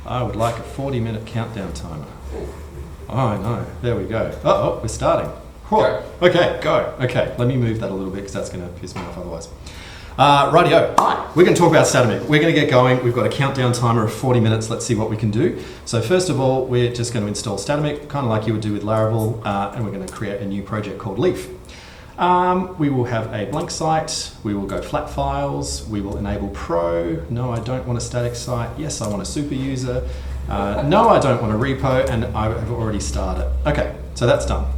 I would like a 40-minute countdown timer. Oh, no. There we go. Uh-oh, we're starting. Whoa. Okay, go. Okay, let me move that a little bit because that's going to piss me off otherwise. Rightio. Hi. We're going to talk about Statamic. We're going to get going. We've got a countdown timer of 40 minutes. Let's see what we can do. So first of all, we're just going to install Statamic, kind of like you would do with Laravel, and we're going to create a new project called Leaf. We will have a blank site. We will go flat files. We will enable Pro. No, I don't want a static site. Yes, I want a super user. No, I don't want a repo, and I have already started. Okay, so that's done.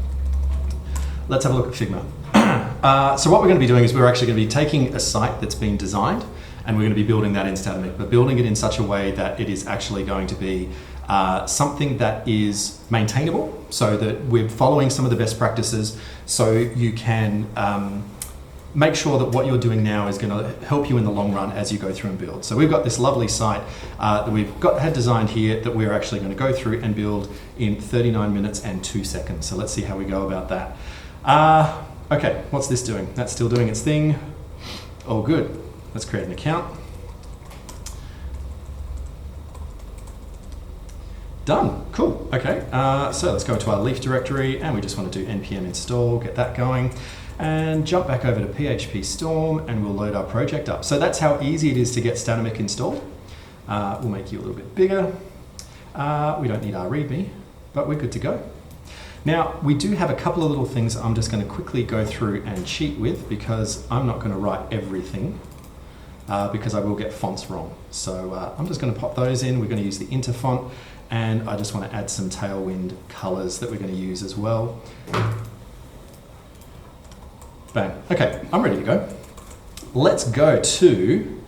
Let's have a look at Figma. So what we're going to be doing is we're actually going to be taking a site that's been designed and we're going to be building that in Statamic, but building it in such a way that it is actually going to be something that is maintainable, so that we're following some of the best practices, so you can make sure that what you're doing now is going to help you in the long run as you go through and build. So we've got this lovely site that we've had designed here that we're actually going to go through and build in 39 minutes and 2 seconds. So let's see how we go about that. Okay, what's this doing? That's still doing its thing. All good. Let's create an account. Done. Cool. Okay, so let's go to our Leaf directory and we just want to do npm install, get that going, and jump back over to PHP Storm and we'll load our project up. So that's how easy it is to get Statamic installed. We'll make you a little bit bigger. We don't need our README, but we're good to go. Now, we do have a couple of little things I'm just going to quickly go through and cheat with because I'm not going to write everything because I will get fonts wrong. So I'm just going to pop those in. We're going to use the inter font, and I just want to add some Tailwind colors that we're going to use as well. Bang. Okay, I'm ready to go. Let's go to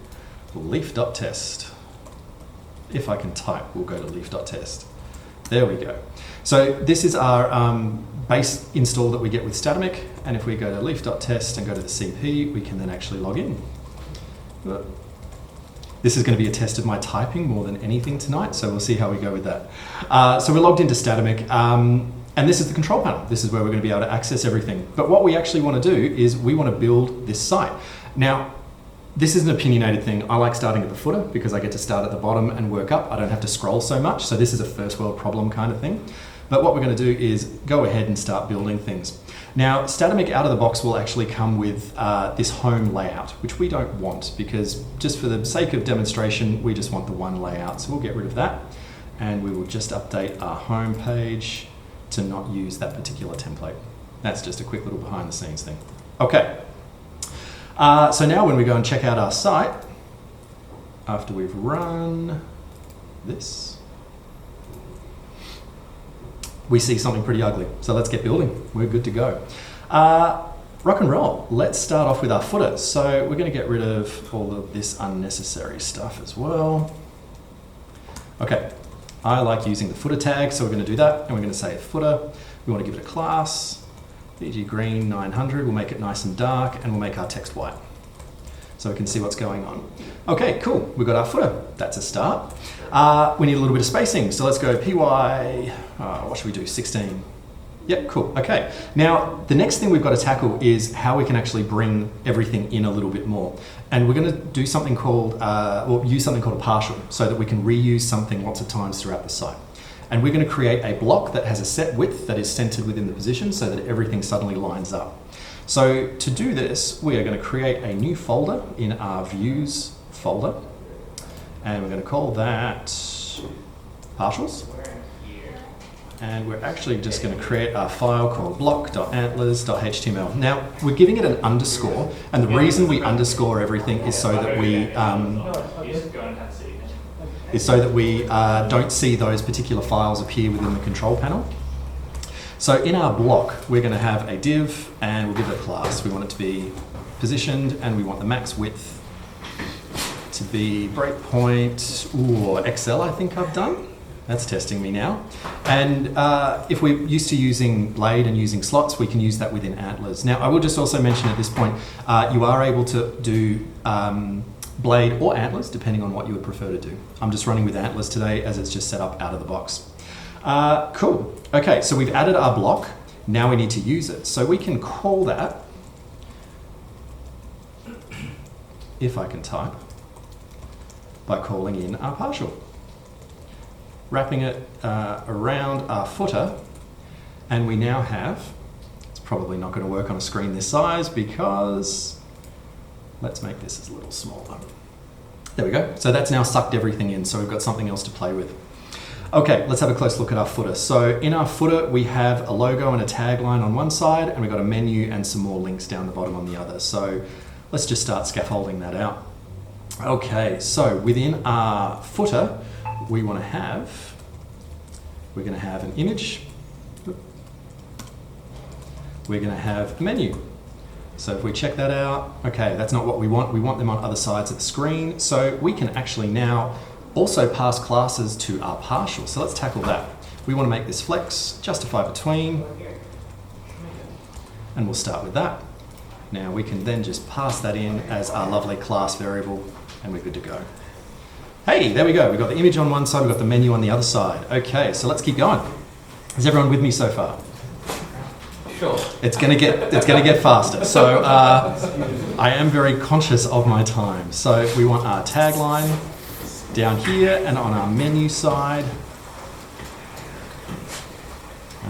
leaf.test. If I can type, we'll go to leaf.test. There we go. So this is our base install that we get with Statamic, and if we go to leaf.test and go to the CP, we can then actually log in. This is going to be a test of my typing more than anything tonight, so we'll see how we go with that. So we're logged into Statamic, and this is the control panel. This is where we're going to be able to access everything. But what we actually want to do is we want to build this site. Now, this is an opinionated thing. I like starting at the footer because I get to start at the bottom and work up. I don't have to scroll so much. So this is a first world problem kind of thing. But what we're going to do is go ahead and start building things. Now, Statamic out of the box will actually come with this home layout, which we don't want because just for the sake of demonstration, we just want the one layout. So we'll get rid of that and we will just update our home page to not use that particular template. That's just a quick little behind the scenes thing. Okay. So now when we go and check out our site, after we've run this, we see something pretty ugly. So let's get building. We're good to go. Rock and roll. Let's start off with our footer. So we're going to get rid of all of this unnecessary stuff as well. Okay, I like using the footer tag, so we're going to do that, and we're going to say footer. We want to give it a class. BG green 900, we'll make it nice and dark, and we'll make our text white so we can see what's going on. Okay, cool, we've got our footer. That's a start. We need a little bit of spacing, so let's go PY, what should we do, 16. Yep, cool, okay. Now, the next thing we've got to tackle is how we can actually bring everything in a little bit more. And we're going to do something called, or use something called a partial, so that we can reuse something lots of times throughout the site. And we're going to create a block that has a set width that is centered within the position so that everything suddenly lines up. So to do this, we are going to create a new folder in our views folder. And we're going to call that partials. And we're actually just going to create a file called block.antlers.html. Now, we're giving it an underscore. And the reason we underscore everything is so that we don't see those particular files appear within the control panel. So in our block, we're going to have a div and we'll give it a class. We want it to be positioned and we want the max width to be breakpoint, or XL I think I've done. That's testing me now. And if we're used to using Blade and using slots, we can use that within Antlers. Now, I will just also mention at this point, you are able to do Blade or Antlers, depending on what you would prefer to do. I'm just running with Antlers today as it's just set up out of the box. Cool. Okay, so we've added our block. Now we need to use it. So we can call that, if I can type, by calling in our partial. wrapping it around our footer, and we now have, it's probably not going to work on a screen this size because, let's make this as a little smaller. There we go. So that's now sucked everything in, so we've got something else to play with. Okay, let's have a close look at our footer. So in our footer, we have a logo and a tagline on one side, and we've got a menu and some more links down the bottom on the other. So let's just start scaffolding that out. Okay, so within our footer, we're going to have an image. We're going to have a menu. So if we check that out, okay, that's not what we want. We want them on other sides of the screen. So we can actually now also pass classes to our partial. So let's tackle that. We want to make this flex, justify between, and we'll start with that. Now we can then just pass that in as our lovely class variable, and we're good to go. Hey, there we go. We've got the image on one side, we've got the menu on the other side. Okay, so let's keep going. Is everyone with me so far? Sure. It's gonna get faster. So I am very conscious of my time. So we want our tagline down here and on our menu side.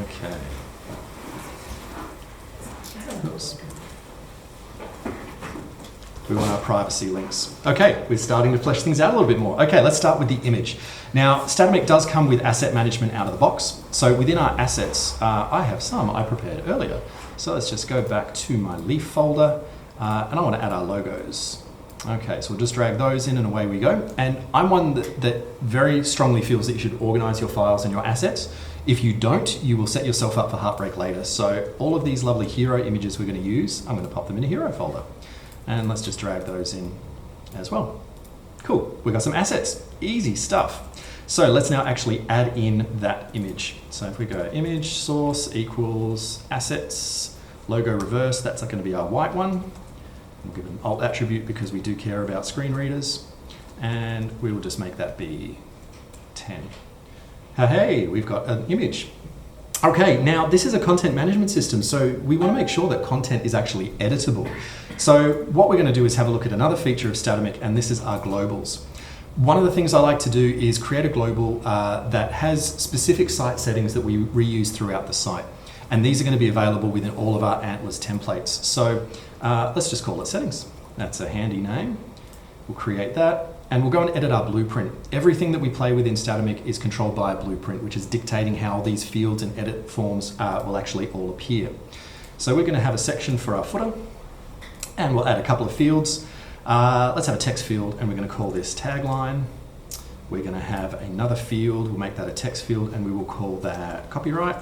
Okay. Oops. We want our privacy links. Okay, we're starting to flesh things out a little bit more. Okay, let's start with the image. Now, Statamic does come with asset management out of the box. So within our assets, I have some I prepared earlier. So let's just go back to my leaf folder, and I want to add our logos. Okay, so we'll just drag those in and away we go. And I'm one that very strongly feels that you should organize your files and your assets. If you don't, you will set yourself up for heartbreak later. So all of these lovely hero images we're going to use, I'm going to pop them in a hero folder. And let's just drag those in as well. Cool, we got some assets, easy stuff. So let's now actually add in that image. So if we go image source equals assets, logo reverse, that's going to be our white one. We'll give it an alt attribute because we do care about screen readers. And we will just make that be 10. Hey, we've got an image. Okay, now this is a content management system, so we want to make sure that content is actually editable. So what we're going to do is have a look at another feature of Statamic, and this is our globals. One of the things I like to do is create a global that has specific site settings that we reuse throughout the site. And these are going to be available within all of our Antlers templates. So let's just call it settings. That's a handy name. We'll create that. And we'll go and edit our blueprint. Everything that we play with in Statamic is controlled by a blueprint, which is dictating how these fields and edit forms will actually all appear. So we're going to have a section for our footer, and we'll add a couple of fields. Let's have a text field, and we're going to call this tagline. We're going to have another field. We'll make that a text field, and we will call that copyright.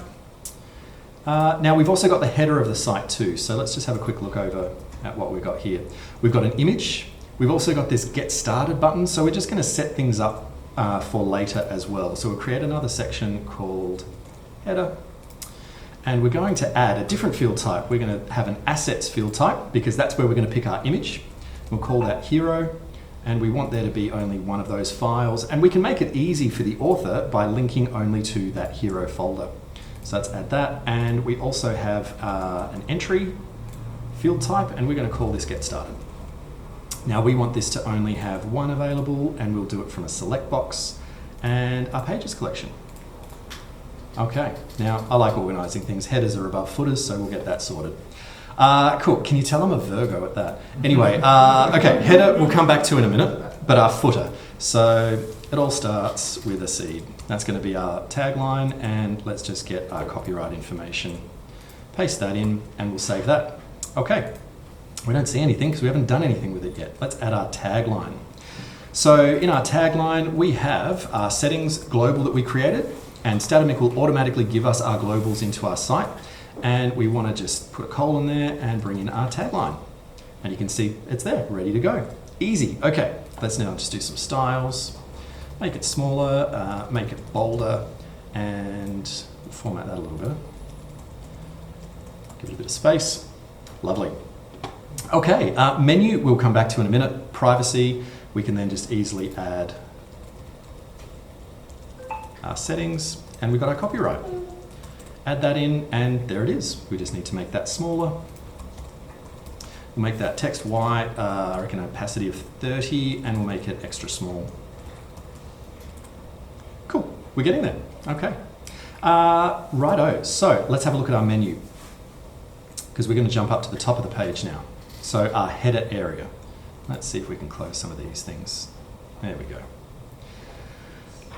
Now we've also got the header of the site too. So let's just have a quick look over at what we've got here. We've got an image. We've also got this Get Started button, so we're just going to set things up for later as well. So we'll create another section called Header, and we're going to add a different field type. We're going to have an Assets field type because that's where we're going to pick our image. We'll call that Hero, and we want there to be only one of those files, and we can make it easy for the author by linking only to that Hero folder. So let's add that, and we also have an Entry field type, and we're going to call this Get Started. Now we want this to only have one available, and we'll do it from a select box and our pages collection. Okay, now I like organizing things. Headers are above footers, so we'll get that sorted. Cool, can you tell I'm a Virgo at that? Anyway, okay, header we'll come back to in a minute, but our footer. So it all starts with a seed. That's going to be our tagline, and let's just get our copyright information. Paste that in, and we'll save that. Okay. We don't see anything because we haven't done anything with it yet. Let's add our tagline. So in our tagline, we have our settings global that we created, and Statamic will automatically give us our globals into our site. And we want to just put a colon there and bring in our tagline. And you can see it's there, ready to go. Easy. Okay, let's now just do some styles. Make it smaller, make it bolder, and format that a little bit. Give it a bit of space. Lovely. Okay, menu we'll come back to in a minute. Privacy, we can then just easily add our settings, and we've got our copyright. Add that in, and there it is. We just need to make that smaller. We'll make that text white, I reckon an opacity of 30, and we'll make it extra small. Cool. We're getting there. Okay. Righto. So let's have a look at our menu, because we're going to jump up to the top of the page now. So our header area. Let's see if we can close some of these things. There we go.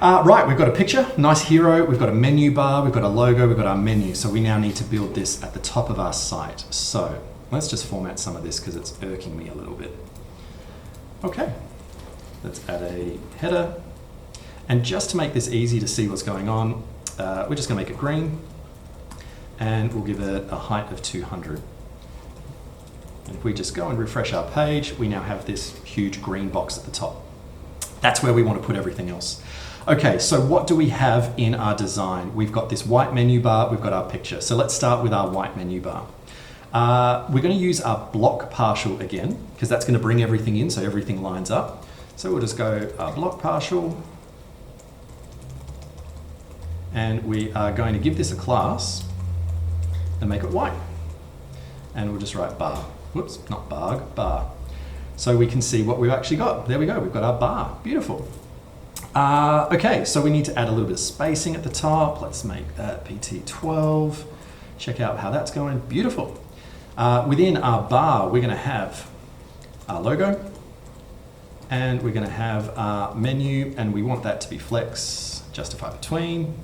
Right, we've got a picture, nice hero, we've got a menu bar, we've got a logo, we've got our menu. So we now need to build this at the top of our site. So let's just format some of this because it's irking me a little bit. Okay, let's add a header. And just to make this easy to see what's going on, we're just going to make it green, and we'll give it a height of 200. And if we just go and refresh our page, we now have this huge green box at the top. That's where we want to put everything else. Okay, so what do we have in our design? We've got this white menu bar, we've got our picture. So let's start with our white menu bar. We're going to use our block partial again, because that's going to bring everything in so everything lines up. So we'll just go block partial. And we are going to give this a class and make it white. And we'll just write bar. Whoops, not barg, bar. So we can see what we've actually got. There we go, we've got our bar. Beautiful. Okay, so we need to add a little bit of spacing at the top. Let's make that PT12. Check out how that's going. Beautiful. Within our bar, we're going to have our logo, and we're going to have our menu, and we want that to be flex, justify between.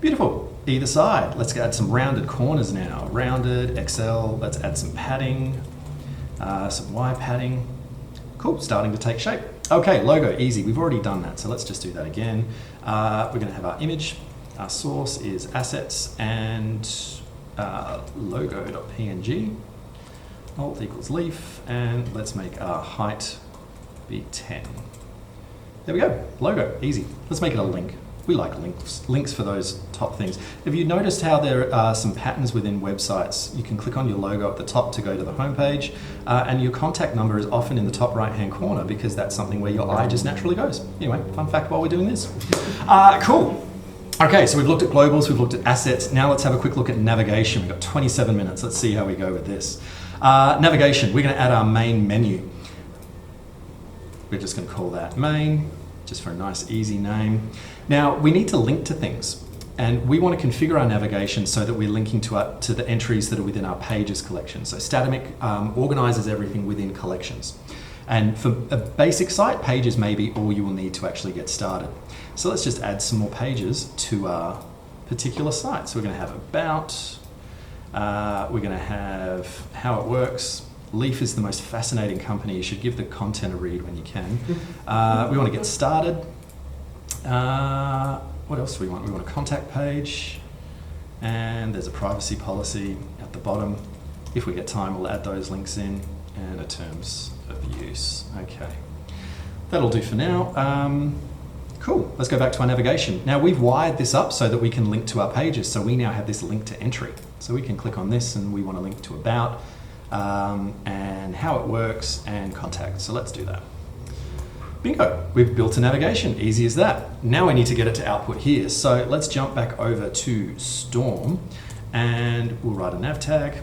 Beautiful. Either side. Let's add some rounded corners now. Rounded, XL. Let's add some padding, some Y padding. Cool, starting to take shape. Okay, logo, easy. We've already done that, so let's just do that again. We're going to have our image. Our source is assets and logo.png. Alt equals leaf, and let's make our height be 10. There we go, logo, easy. Let's make it a link. We like links for those top things. Have you noticed how there are some patterns within websites? You can click on your logo at the top to go to the homepage, and your contact number is often in the top right-hand corner because that's something where your eye just naturally goes. Anyway, fun fact while we're doing this. Cool. Okay, so we've looked at globals, we've looked at assets. Now let's have a quick look at navigation. We've got 27 minutes. Let's see how we go with this. Navigation, we're going to add our main menu. We're just going to call that main, just for a nice, easy name. Now, we need to link to things, and we want to configure our navigation so that we're linking to the entries that are within our pages collection. So Statamic organizes everything within collections. And for a basic site, pages may be all you will need to actually get started. So let's just add some more pages to our particular site. So we're going to have about, we're going to have how it works. Leaf is the most fascinating company. You should give the content a read when you can. We want to get started. What else do we want? We want a contact page, and there's a privacy policy at the bottom. If we get time, we'll add those links in, and a terms of use. Okay, that'll do for now. Cool, let's go back to our navigation. Now we've wired this up so that we can link to our pages. So we now have this link to entry. So we can click on this and we want to link to about, and how it works and contact. So let's do that. Bingo, we've built a navigation, easy as that. Now we need to get it to output here. So let's jump back over to Storm and we'll write a nav tag.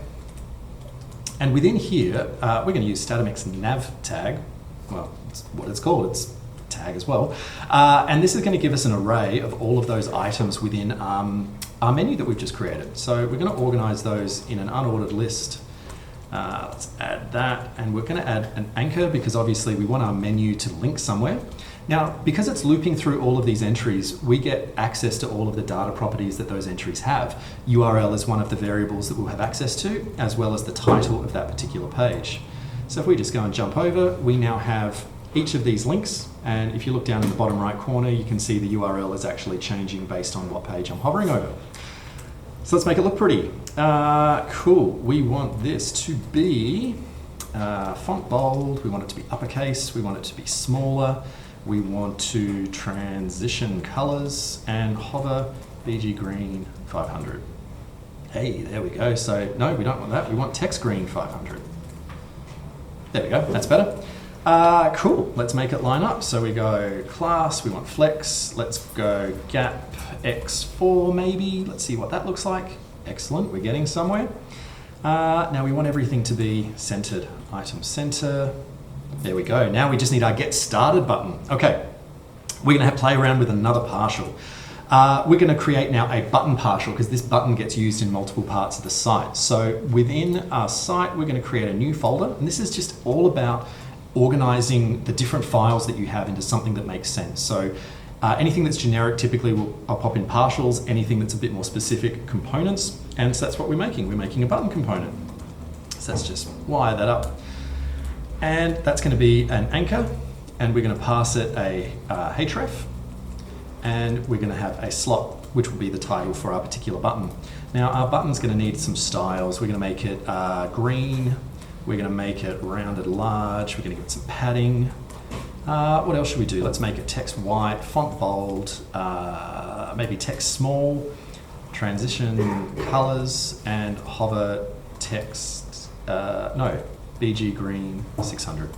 And within here, we're going to use Statamic's nav tag. Well, it's what it's called, it's tag as well. And this is going to give us an array of all of those items within our menu that we've just created. So we're going to organize those in an unordered list. Let's add that, and we're going to add an anchor because obviously we want our menu to link somewhere. Now, because it's looping through all of these entries, we get access to all of the data properties that those entries have. URL is one of the variables that we'll have access to, as well as the title of that particular page. So if we just go and jump over, we now have each of these links, and if you look down in the bottom right corner, you can see the URL is actually changing based on what page I'm hovering over. So let's make it look pretty. Cool, we want this to be font bold, we want it to be uppercase, we want it to be smaller, we want to transition colors and hover BG green 500. Hey, there we go. So no, we don't want that, we want text green 500. There we go, that's better. Cool, let's make it line up. So we go class, we want flex, let's go gap X4 maybe. Let's see what that looks like. Excellent, we're getting somewhere. Now we want everything to be centered. Item center, there we go. Now we just need our get started button. Okay, We're going to play around with another partial. We're going to create now a button partial because this button gets used in multiple parts of the site. So within our site, we're going to create a new folder, and this is just all about organizing the different files that you have into something that makes sense. So anything that's generic, typically I'll pop in partials. Anything that's a bit more specific, components. And so that's what we're making. We're making a button component. So let's just wire that up. And that's going to be an anchor, and we're going to pass it a href, and we're going to have a slot, which will be the title for our particular button. Now our button's going to need some styles. We're going to make it green. We're going to make it rounded large. We're going to give it some padding. What else should we do? Let's make it text white, font bold, maybe text small, transition colors, and hover text, BG green 600.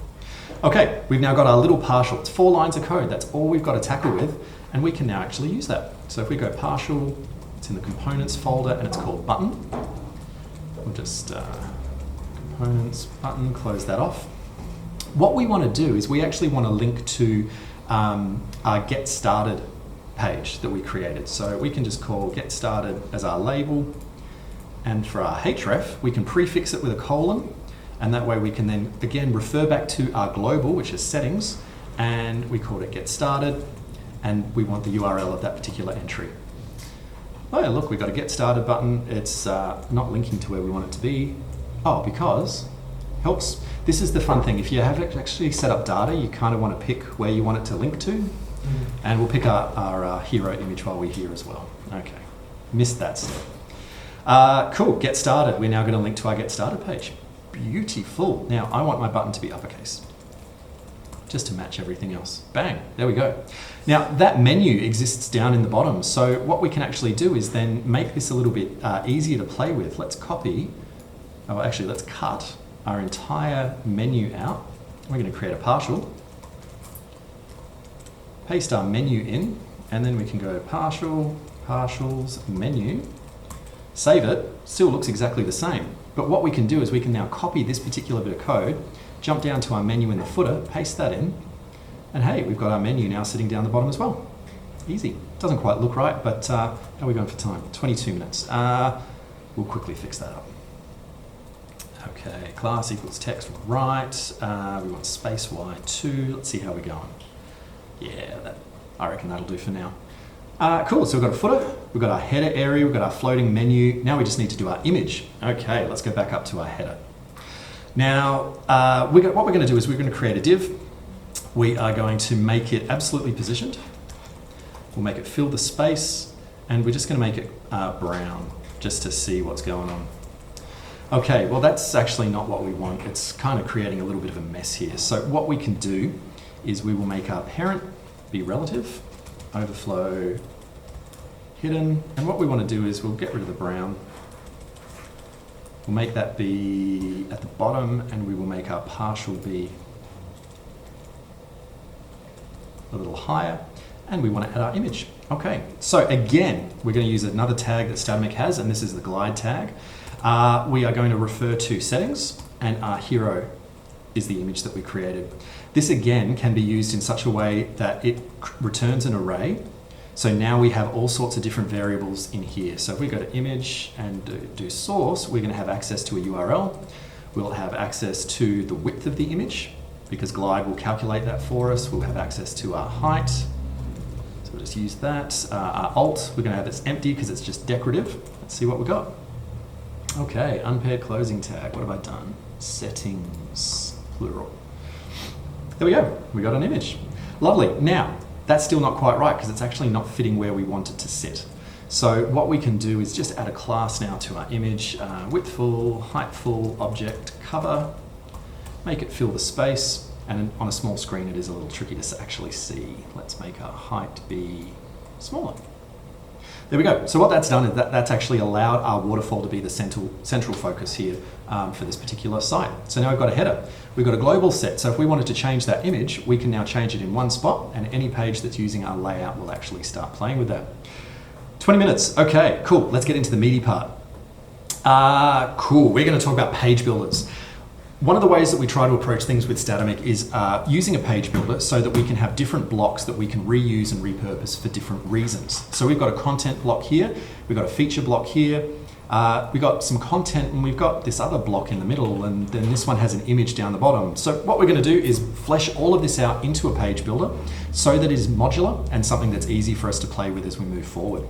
Okay, we've now got our little partial. It's 4 lines of code. That's all we've got to tackle with, and we can now actually use that. So if we go partial, it's in the components folder, and it's called button. We'll just components, button, close that off. What we want to do is we actually want to link to our get started page that we created. So we can just call get started as our label, and for our href, we can prefix it with a colon, and that way we can then again refer back to our global, which is settings, and we called it get started, and we want the URL of that particular entry. Oh yeah, look, we've got a get started button. It's not linking to where we want it to be. Oh, because helps. This is the fun thing. If you have actually set up data, you kind of want to pick where you want it to link to, and we'll pick our hero image while we're here as well. Okay, missed that step. Cool, get started. We're now going to link to our get started page. Beautiful. Now I want my button to be uppercase, just to match everything else. Bang, there we go. Now that menu exists down in the bottom, so what we can actually do is then make this a little bit easier to play with. Let's let's cut our entire menu out. We're going to create a partial, paste our menu in, and then we can go partial, partials, menu, save it. Still looks exactly the same. But what we can do is we can now copy this particular bit of code, jump down to our menu in the footer, paste that in, and hey, we've got our menu now sitting down the bottom as well. Easy. Doesn't quite look right, but how are we going for time? 22 minutes. We'll quickly fix that up. Okay, class equals text right. We want space Y2. Let's see how we're going. Yeah, I reckon that'll do for now. Cool, so we've got a footer, we've got our header area, we've got our floating menu. Now we just need to do our image. Okay, let's go back up to our header. Now, what we're going to do is we're going to create a div. We are going to make it absolutely positioned. We'll make it fill the space, and we're just going to make it brown, just to see what's going on. Okay, well that's actually not what we want. It's kind of creating a little bit of a mess here. So what we can do is we will make our parent be relative, overflow hidden, and what we want to do is we'll get rid of the brown. We'll make that be at the bottom, and we will make our partial be a little higher, and we want to add our image. Okay, so again, we're going to use another tag that Statamic has, and this is the glide tag. We are going to refer to settings, and our hero is the image that we created. This again can be used in such a way that it returns an array. So now we have all sorts of different variables in here. So if we go to image and do source, we're going to have access to a URL. We'll have access to the width of the image, because Glide will calculate that for us. We'll have access to our height. So we'll just use that. Our alt, we're going to have this empty because it's just decorative. Let's see what we got. Okay, unpaired closing tag. What have I done? Settings, plural. There we go. We got an image. Lovely. Now, that's still not quite right because it's actually not fitting where we want it to sit. So what we can do is just add a class now to our image. Width full, height full, object cover. Make it fill the space. And on a small screen, it is a little tricky to actually see. Let's make our height be smaller. There we go. So what that's done is that's actually allowed our waterfall to be the central focus here for this particular site. So now we've got a header. We've got a global set. So if we wanted to change that image, we can now change it in one spot, and any page that's using our layout will actually start playing with that. 20 minutes. Okay, cool. Let's get into the meaty part. Cool. We're going to talk about page builders. One of the ways that we try to approach things with Statamic is using a page builder so that we can have different blocks that we can reuse and repurpose for different reasons. So we've got a content block here, we've got a feature block here, we've got some content, and we've got this other block in the middle, and then this one has an image down the bottom. So what we're going to do is flesh all of this out into a page builder so that it is modular and something that's easy for us to play with as we move forward.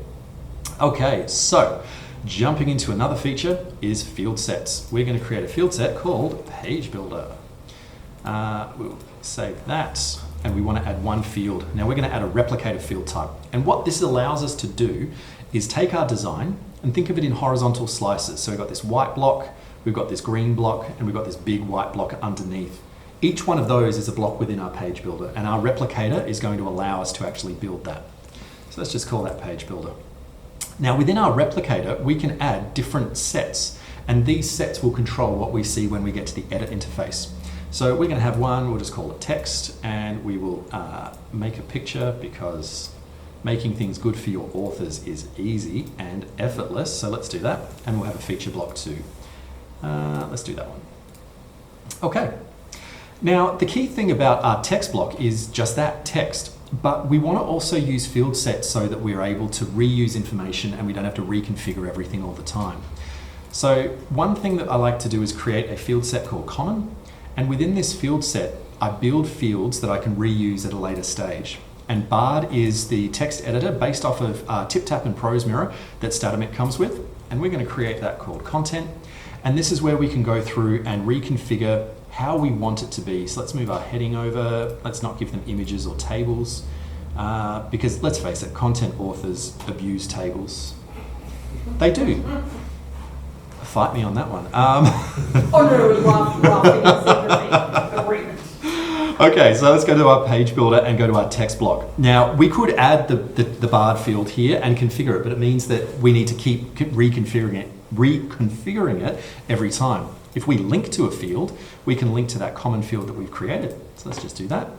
Okay, so jumping into another feature is field sets. We're going to create a field set called Page Builder. We'll save that, and we want to add one field. Now we're going to add a replicator field type. And what this allows us to do is take our design and think of it in horizontal slices. So we've got this white block, we've got this green block, and we've got this big white block underneath. Each one of those is a block within our page builder, and our replicator is going to allow us to actually build that. So let's just call that Page Builder. Now within our replicator, we can add different sets, and these sets will control what we see when we get to the edit interface. So we're going to have one, we'll just call it text, and we will make a picture because making things good for your authors is easy and effortless. So let's do that, and we'll have a feature block too. Let's do that one. Okay. Now the key thing about our text block is just that, text. But we want to also use field sets so that we're able to reuse information and we don't have to reconfigure everything all the time. So one thing that I like to do is create a field set called common. And within this field set, I build fields that I can reuse at a later stage. And Bard is the text editor based off of TipTap and Prose Mirror that Statamic comes with. And we're going to create that called content. And this is where we can go through and reconfigure how we want it to be. So let's move our heading over. Let's not give them images or tables because let's face it, content authors abuse tables. They do. Fight me on that one. Oh no, agreement. Okay, so let's go to our page builder and go to our text block. Now we could add the Bard field here and configure it, but it means that we need to keep reconfiguring it every time. If we link to a field, we can link to that common field that we've created. So let's just do that.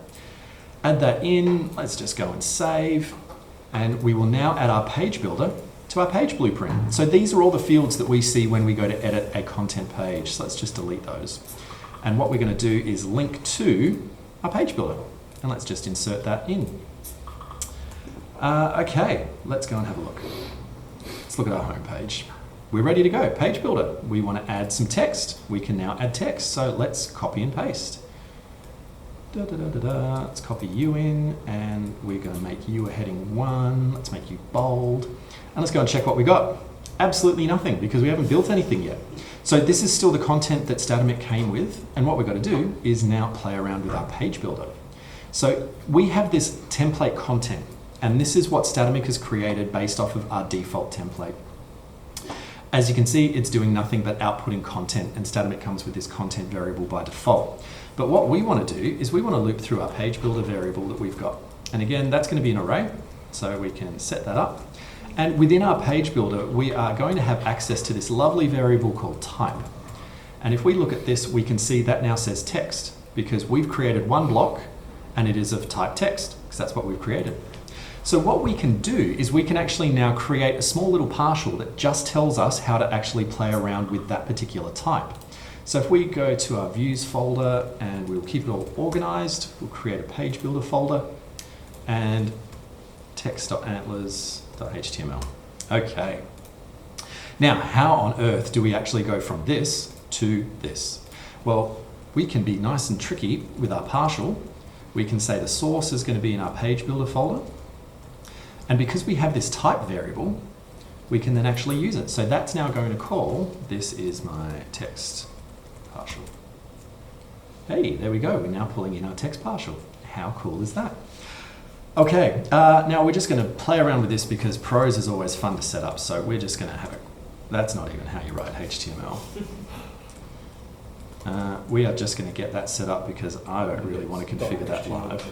Add that in, let's just go and save. And we will now add our page builder to our page blueprint. So these are all the fields that we see when we go to edit a content page. So let's just delete those. And what we're going to do is link to our page builder. And let's just insert that in. Okay, let's go and have a look. Let's look at our home page. We're ready to go, page builder. We want to add some text. We can now add text, so let's copy and paste. Let's copy you in, and we're going to make you a heading 1. Let's make you bold. And let's go and check what we got. Absolutely nothing, because we haven't built anything yet. So this is still the content that Statamic came with, and what we've got to do is now play around with our page builder. So we have this template content, and this is what Statamic has created based off of our default template. As you can see, it's doing nothing but outputting content, and Statamic comes with this content variable by default. But what we want to do is we want to loop through our page builder variable that we've got. And again, that's going to be an array, so we can set that up. And within our page builder, we are going to have access to this lovely variable called type. And if we look at this, we can see that now says text, because we've created one block, and it is of type text, because that's what we've created. So what we can do is we can actually now create a small little partial that just tells us how to actually play around with that particular type. So if we go to our views folder and we'll keep it all organized, we'll create a page builder folder and text.antlers.html. Okay. Now, how on earth do we actually go from this to this? Well, we can be nice and tricky with our partial. We can say the source is going to be in our page builder folder. And because we have this type variable, we can then actually use it. So that's now going to call, this is my text partial. Hey, there we go. We're now pulling in our text partial. How cool is that? Okay, now we're just going to play around with this because prose is always fun to set up. So we're just going to have it. That's not even how you write HTML. We are just going to get that set up because I don't really want to configure that live.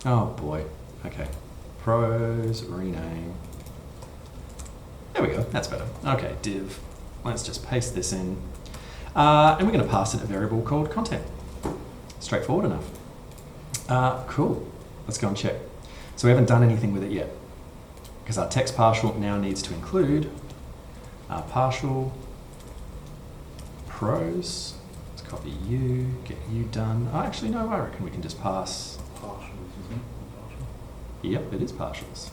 Oh boy. Okay, prose, rename. There we go, that's better. Okay, div. Let's just paste this in. And we're going to pass it a variable called content. Straightforward enough. Cool, let's go and check. So we haven't done anything with it yet because our text partial now needs to include our partial pros. Let's copy you, get you done. Oh, actually, no, I reckon we can just pass. Partials, isn't it? Partial. Yep, it is partials.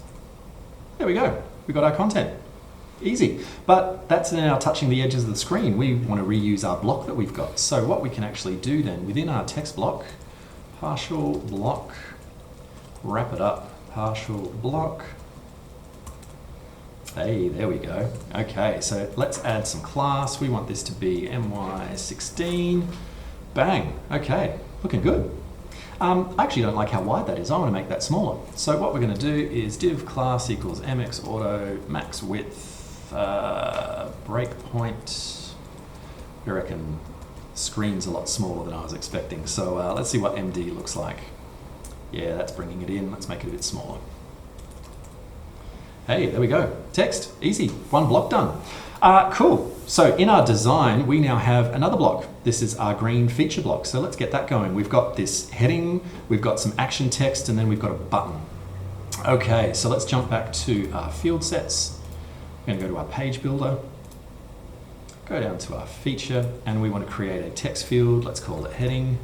There we go. We got our content. Easy. But that's now touching the edges of the screen. We want to reuse our block that we've got. So what we can actually do then, within our text block, partial block, wrap it up, partial block. Hey, there we go. Okay, so let's add some class. We want this to be my16. Bang. Okay, looking good. I actually don't like how wide that is. I want to make that smaller. So what we're going to do is div class equals mxauto max width breakpoint. I reckon screen's a lot smaller than I was expecting. So let's see what MD looks like. Yeah, that's bringing it in. Let's make it a bit smaller. Hey, there we go. Text, easy, one block done. Cool. So in our design, we now have another block. This is our green feature block. So let's get that going. We've got this heading, we've got some action text, and then we've got a button. Okay, so let's jump back to our Fieldsets. We're gonna go to our page builder, go down to our feature, and we want to create a text field. Let's call it heading.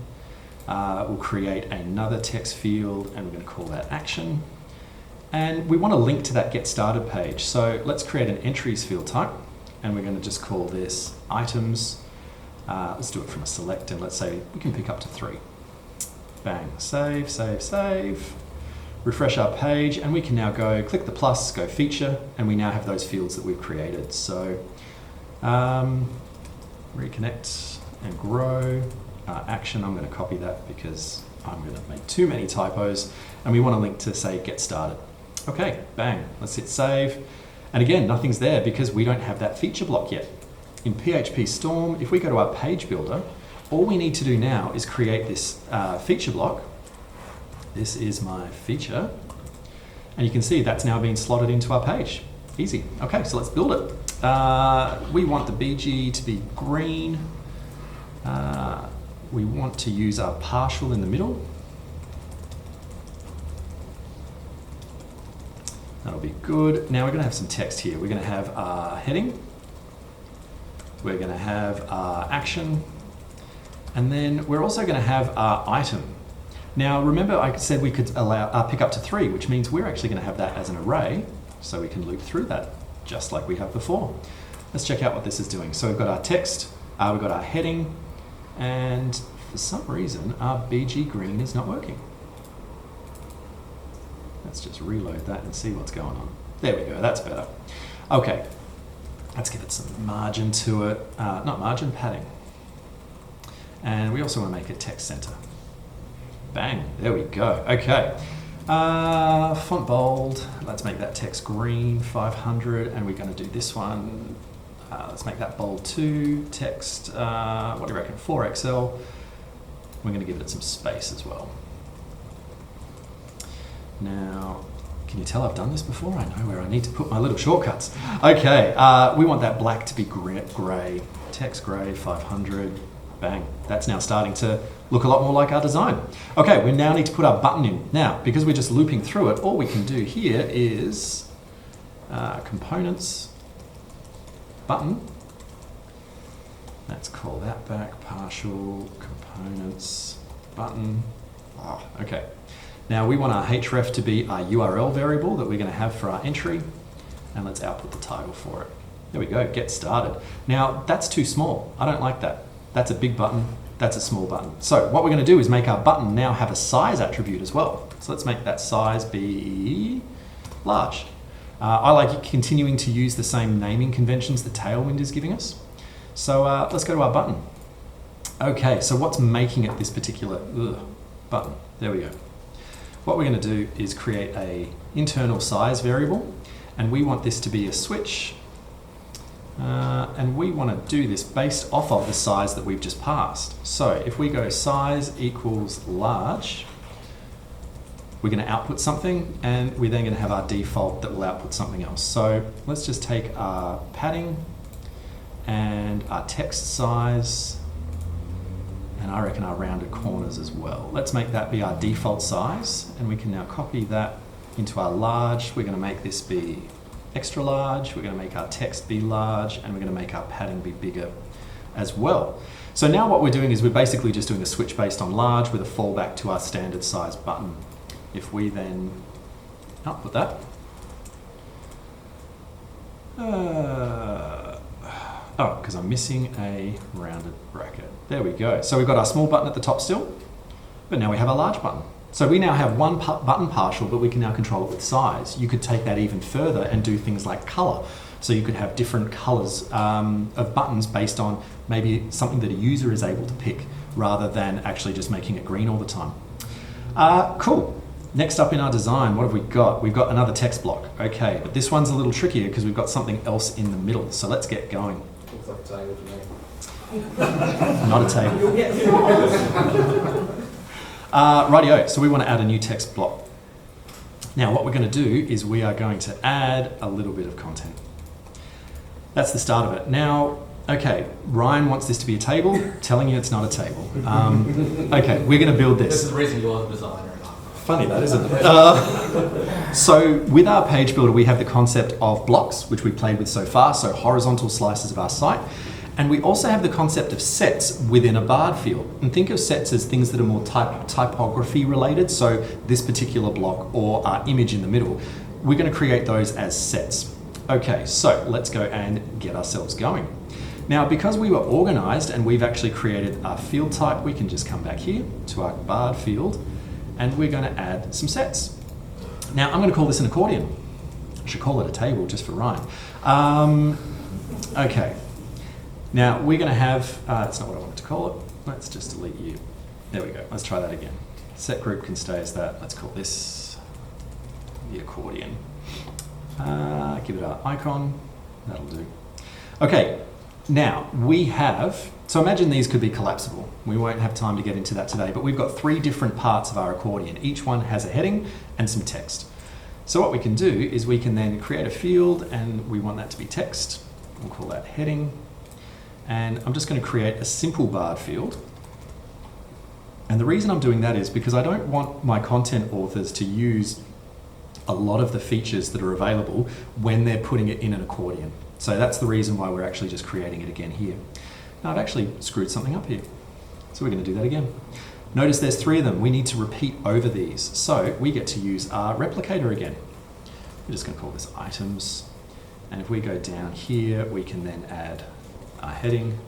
We'll create another text field, and we're going to call that action. And we want to link to that get started page. So let's create an entries field type, and we're going to just call this items. Let's do it from a select, and let's say we can pick up to 3. Bang, save, save, save. Refresh our page, and we can now go click the plus, go feature, and we now have those fields that we've created. So reconnect and grow. Action, I'm going to copy that because I'm going to make too many typos, and we want to link to say get started. Okay, bang, let's hit save. And again, nothing's there because we don't have that feature block yet. In PHP Storm, if we go to our page builder, all we need to do now is create this feature block. This is my feature, and you can see that's now been slotted into our page. Easy. Okay, so let's build it. We want the BG to be green. We want to use our partial in the middle. That'll be good. Now we're going to have some text here. We're going to have our heading. We're going to have our action. And then we're also going to have our item. Now remember I said we could allow pick up to 3, which means we're actually going to have that as an array, so we can loop through that just like we have before. Let's check out what this is doing. So we've got our text, we've got our heading, and for some reason our BG green is not working. Let's just reload that and see what's going on. There we go, that's better. Okay, let's give it some margin to it, not margin, padding. And we also want to make it text center. Bang, there we go. Okay, font bold, let's make that text green, 500, and we're going to do this one. Let's make that bold too. Text, what do you reckon, 4XL. We're going to give it some space as well. Now, can you tell I've done this before? I know where I need to put my little shortcuts. Okay, we want that black to be gray. Text gray, 500. Bang, that's now starting to look a lot more like our design. Okay, we now need to put our button in. Now, because we're just looping through it, all we can do here is components, button. Let's call that back, partial, components, button. Oh, okay. Now we want our href to be our URL variable that we're going to have for our entry, and let's output the title for it. There we go, get started. Now that's too small, I don't like that. That's a big button, that's a small button. So what we're going to do is make our button now have a size attribute as well. So let's make that size be large. I like continuing to use the same naming conventions that Tailwind is giving us. So let's go to our button. Okay, so what's making it this particular button? There we go. What we're going to do is create a internal size variable, and we want this to be a switch, and we want to do this based off of the size that we've just passed. So if we go size equals large, we're going to output something, and we're then going to have our default that will output something else. So let's just take our padding and our text size, and I reckon our rounded corners as well. Let's make that be our default size, and we can now copy that into our large. We're going to make this be extra large, we're going to make our text be large, and we're going to make our padding be bigger as well. So now what we're doing is we're basically just doing a switch based on large with a fallback to our standard size button. If we then output that. Because I'm missing a rounded bracket. There we go. So we've got our small button at the top still, but now we have a large button. So we now have one button partial, but we can now control it with size. You could take that even further and do things like color. So you could have different colors of buttons based on maybe something that a user is able to pick rather than actually just making it green all the time. Cool. Next up in our design, what have we got? We've got another text block. Okay, but this one's a little trickier because we've got something else in the middle. So let's get going. Looks like a table to me. Not a table. Rightio, so we want to add a new text block. Now what we're going to do is we are going to add a little bit of content. That's the start of it. Now, okay, Ryan wants this to be a table, telling you it's not a table. Okay, we're going to build this. This is the reason you are the designer. Funny that, isn't it? So with our page builder, we have the concept of blocks, which we've played with so far, so horizontal slices of our site. And we also have the concept of sets within a barred field. And think of sets as things that are more typography related. So this particular block or our image in the middle, we're going to create those as sets. Okay, so let's go and get ourselves going. Now, because we were organized and we've actually created our field type, we can just come back here to our barred field and we're going to add some sets. Now, I'm going to call this an accordion. I should call it a table just for Ryan. Okay. Now, we're going to have, that's not what I wanted to call it. Let's just delete you. There we go. Let's try that again. Set group can stay as that. Let's call this the accordion. Give it our icon. That'll do. Okay. Now, we have, so imagine these could be collapsible. We won't have time to get into that today, but we've got 3 different parts of our accordion. Each one has a heading and some text. So what we can do is we can then create a field and we want that to be text. We'll call that heading. And I'm just going to create a simple barred field. And the reason I'm doing that is because I don't want my content authors to use a lot of the features that are available when they're putting it in an accordion. So that's the reason why we're actually just creating it again here. Now I've actually screwed something up here. So we're going to do that again. Notice there's 3 of them. We need to repeat over these. So we get to use our replicator again. We're just going to call this items. And if we go down here, we can then add our heading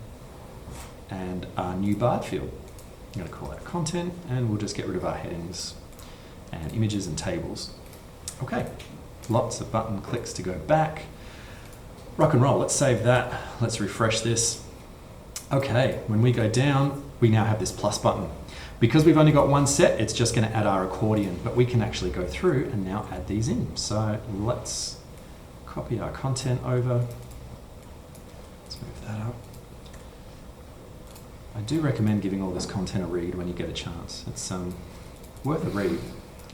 and our new barred field. I'm going to call that content and we'll just get rid of our headings and images and tables. Okay, lots of button clicks to go back. Rock and roll, let's save that. Let's refresh this. Okay, when we go down, we now have this plus button. Because we've only got one set, it's just going to add our accordion, but we can actually go through and now add these in. So let's copy our content over. Let's move that up. I do recommend giving all this content a read when you get a chance. It's worth a read.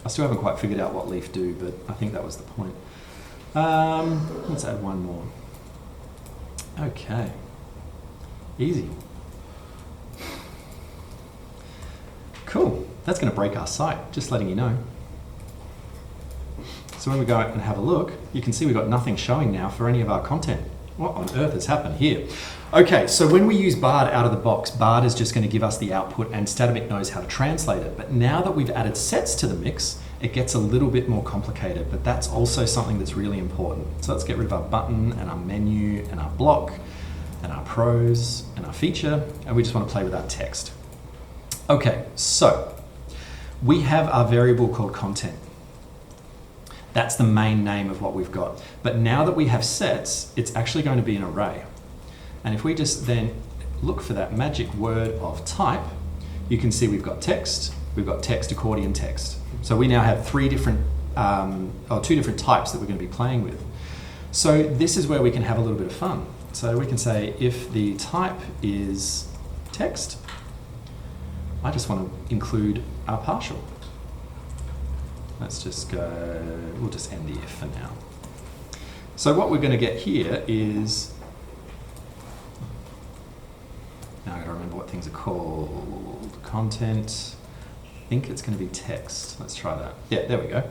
I still haven't quite figured out what Leaf do, but I think that was the point. Let's add one more. Okay. Easy. Cool. That's going to break our site, just letting you know. So when we go out and have a look, you can see we've got nothing showing now for any of our content. What on earth has happened here? Okay, so when we use Bard out of the box, Bard is just going to give us the output and Statamic knows how to translate it. But now that we've added sets to the mix, it gets a little bit more complicated, but that's also something that's really important. So let's get rid of our button and our menu and our block and our pros and our feature, and we just want to play with our text. Okay, so we have our variable called content. That's the main name of what we've got. But now that we have sets, it's actually going to be an array. And if we just then look for that magic word of type, you can see we've got text, accordion, text. So we now have 2 different types that we're going to be playing with. So this is where we can have a little bit of fun. So we can say if the type is text, I just want to include our partial. Let's just go, we'll just end the if for now. So what we're going to get here is, now I've got to remember what things are called. Content, I think it's going to be text. Let's try that. Yeah, there we go.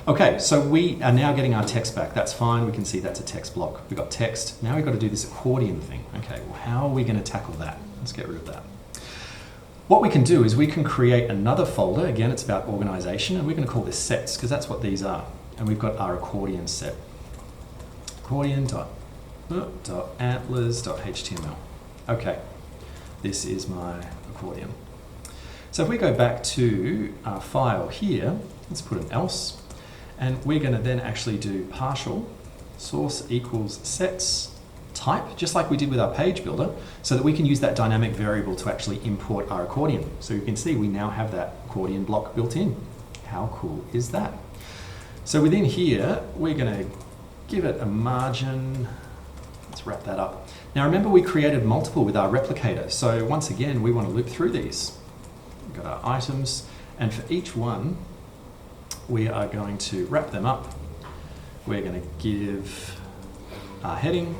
Okay, so we are now getting our text back. That's fine. We can see that's a text block. We've got text. Now we've got to do this accordion thing. Okay, well, how are we going to tackle that? Let's get rid of that. What we can do is we can create another folder. Again, it's about organization, and we're going to call this sets because that's what these are. And we've got our accordion set. Accordion.antlers.html. Okay, this is my accordion. So if we go back to our file here, let's put an else, and we're going to then actually do partial source equals sets type, just like we did with our page builder, so that we can use that dynamic variable to actually import our accordion. So you can see we now have that accordion block built in. How cool is that? So within here, we're going to give it a margin. Let's wrap that up. Now remember, we created multiple with our replicator. So once again, we want to loop through these. We've got our items, and for each one, we are going to wrap them up. We're going to give our heading.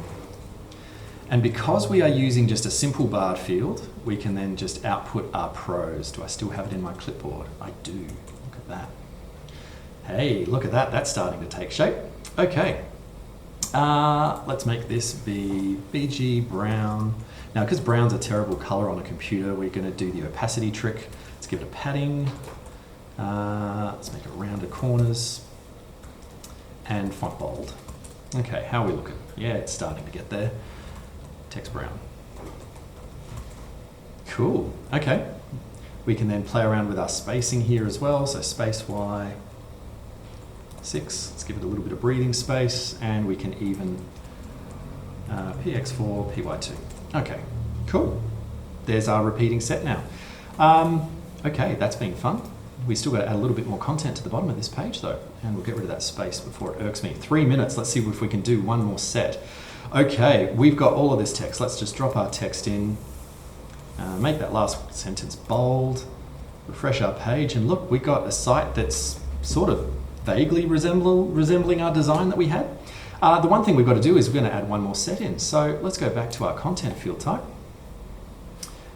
And because we are using just a simple barred field, we can then just output our prose. Do I still have it in my clipboard? I do. Look at that. Hey, look at that. That's starting to take shape. Okay. Let's make this be BG brown. Now, because brown's a terrible color on a computer, we're going to do the opacity trick. Let's give it a padding. Let's make it rounded corners. And font bold. Okay, how are we looking? Yeah, it's starting to get there. Text brown. Cool. Okay. We can then play around with our spacing here as well. So space Y 6. Let's give it a little bit of breathing space, and we can even PX4 PY2. Okay. Cool. There's our repeating set now. Okay, that's been fun. We still got to add a little bit more content to the bottom of this page though, and we'll get rid of that space before it irks me. 3 minutes. Let's see if we can do one more set. Okay, we've got all of this text. Let's just drop our text in, make that last sentence bold, refresh our page, and look, we've got a site that's sort of vaguely resembling our design that we had. The one thing we've got to do is we're going to add one more set in. So let's go back to our content field type,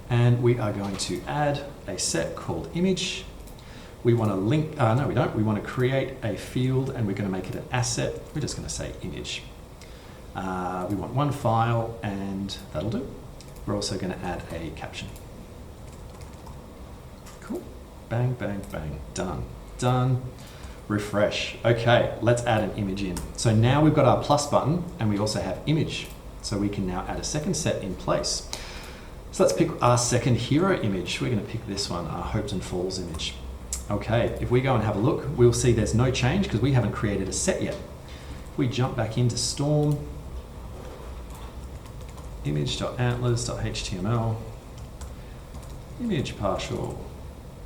and we are going to add a set called image. We want to link, no we don't, we want to create a field, and we're going to make it an asset. We're just going to say image. We want one file, and that'll do. We're also going to add a caption. Cool. Bang, bang, bang. Done. Done. Refresh. Okay, let's add an image in. So now we've got our plus button, and we also have image. So we can now add a second set in place. So let's pick our second hero image. We're going to pick this one, our Hopes and Falls image. Okay, if we go and have a look, we'll see there's no change because we haven't created a set yet. If we jump back into Storm, image.antlers.html, image partial.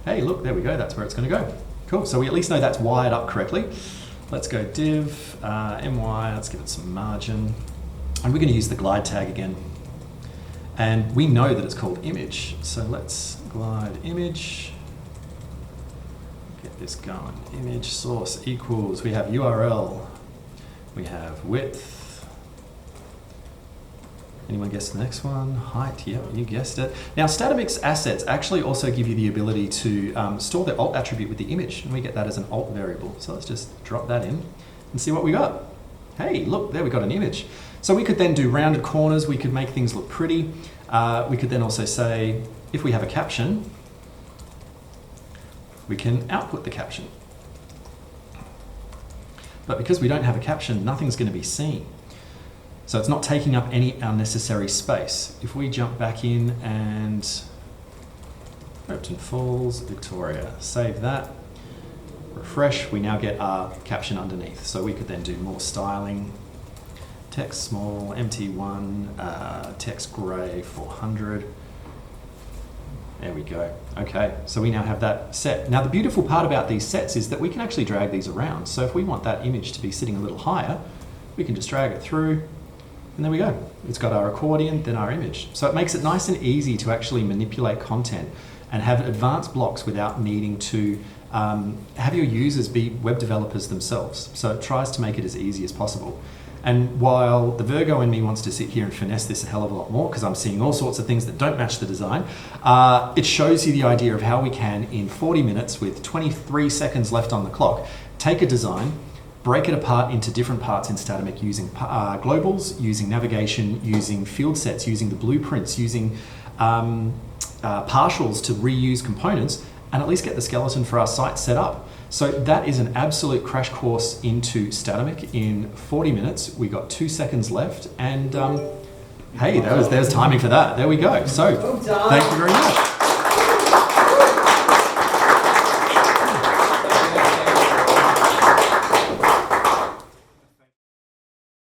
Hey, look, there we go. That's where it's going to go. Cool. So we at least know that's wired up correctly. Let's go div, my, let's give it some margin. And we're going to use the glide tag again. And we know that it's called image. So let's glide image. Get this going. Image source equals, we have URL. We have width. Anyone guess the next one? Height, yep, you guessed it. Now, Statamic assets actually also give you the ability to store the alt attribute with the image, and we get that as an alt variable. So let's just drop that in and see what we got. Hey, look, there we got an image. So we could then do rounded corners, we could make things look pretty. We could then also say, if we have a caption, we can output the caption. But because we don't have a caption, nothing's going to be seen. So it's not taking up any unnecessary space. If we jump back in and Repton Falls, Victoria, save that, refresh, we now get our caption underneath. So we could then do more styling, text small, MT1, text gray, 400. There we go. Okay, so we now have that set. Now the beautiful part about these sets is that we can actually drag these around. So if we want that image to be sitting a little higher, we can just drag it through, and there we go. It's got our accordion, then our image. So it makes it nice and easy to actually manipulate content and have advanced blocks without needing to have your users be web developers themselves. So it tries to make it as easy as possible. And while the Virgo in me wants to sit here and finesse this a hell of a lot more, because I'm seeing all sorts of things that don't match the design, it shows you the idea of how we can, in 40 minutes with 23 seconds left on the clock, take a design, break it apart into different parts in Statamic using globals, using navigation, using field sets, using the blueprints, using partials to reuse components, and at least get the skeleton for our site set up. So that is an absolute crash course into Statamic in 40 minutes. We got 2 seconds left, and hey, there's timing for that. There we go. So thank you very much.